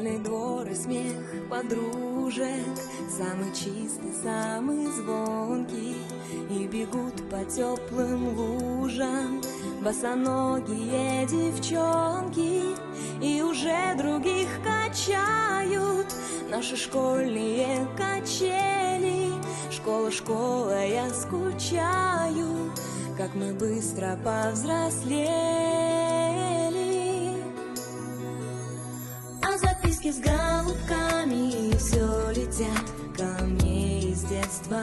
Школьный двор и смех подружек, самый чистый, самый звонкий, и бегут по теплым лужам босоногие девчонки, и уже других качают наши школьные качели. Школа, школа, я скучаю, как мы быстро повзрослели. А записки с голубками все летят ко мне из детства.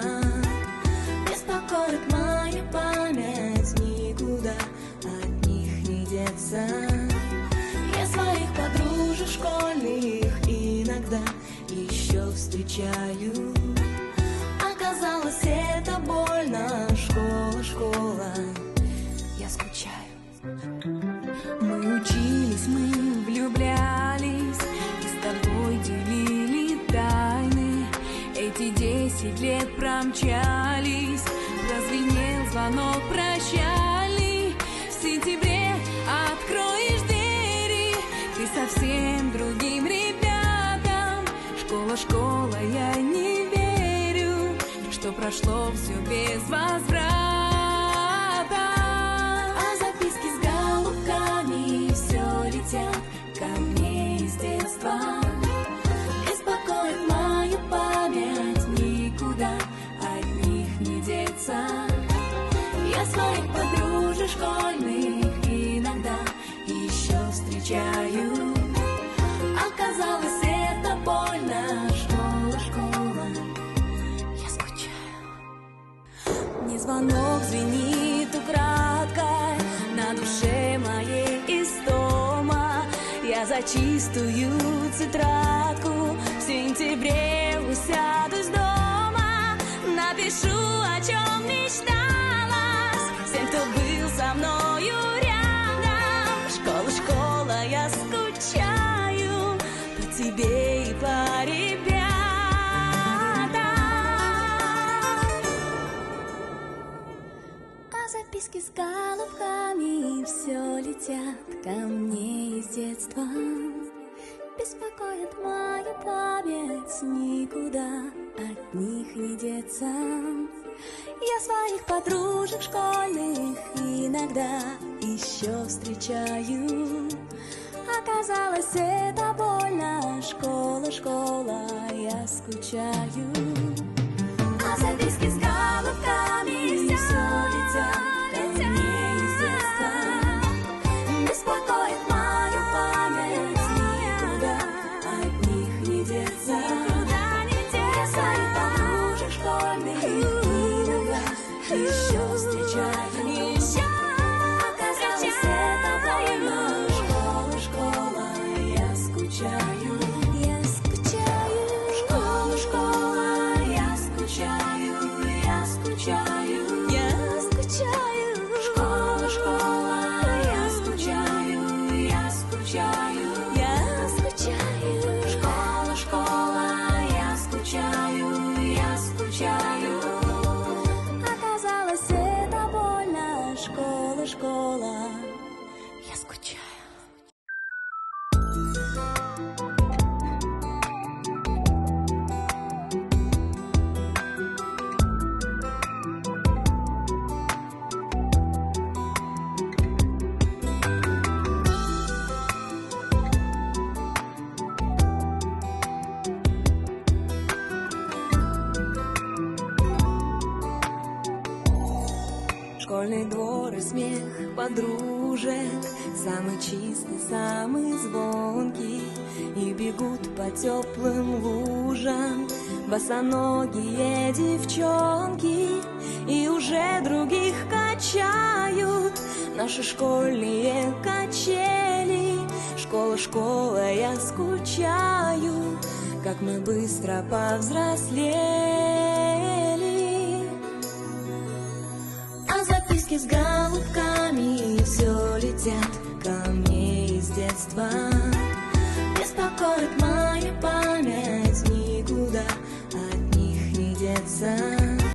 Беспокоит моя память, никуда от них не деться. Я своих подружек школьных иногда еще встречаю. Оказалось, это больно. Школа, школа, я скучаю. Мы учились, мы влюблялись, и с тобой делили тайны. Эти 10 лет промчались, прозвенел звонок прощальный. В сентябре откроешь двери ты совсем другим ребятам. Школа, школа, я не верю, что прошло все без возврата. А записки с голубками все летят ко мне из детства. Беспокоит мою память, никуда от них не деться. Я своих подружек школьных иногда еще встречаю. Оказалось, это больно. Школа, школа, я скучаю. Мне звонок звенит украдкой, на душе моей истома. Я за чистую тетрадку в сентябре усяду из дома. Напишу, о чем мечталась всем, кто был со мною рядом. Школа, школа, я скучаю по тебе и по ребятам. А записки с голубками все летят ко мне из детства. Беспокоит мою память, никуда от них не деться. Я своих подружек школьных иногда еще встречаю. Оказалось, это больно. Школа, школа, я скучаю. А записки с голубками все летят ко мне из детства. Беспокоит мою память, никуда от них не деться. Я своих подружек школьных иногда еще встречаю. Оказалось, это больно. Школа, школа, я скучаю. Я скучаю. Школа, школа, я скучаю. Я скучаю. Я скучаю. Школа, школа, я скучаю. Я скучаю. Я скучаю. Школа, школа, я скучаю. Я скучаю. Оказалось, это больно. Школа, школа, я скучаю. Школьный двор и смех подружек, самый чистый, самый звонкий, и бегут по теплым лужам босоногие девчонки, и уже других качают наши школьные качели. Школа, школа, я скучаю, как мы быстро повзрослели. А записки с голубками все летят ко мне из детства. Беспокоит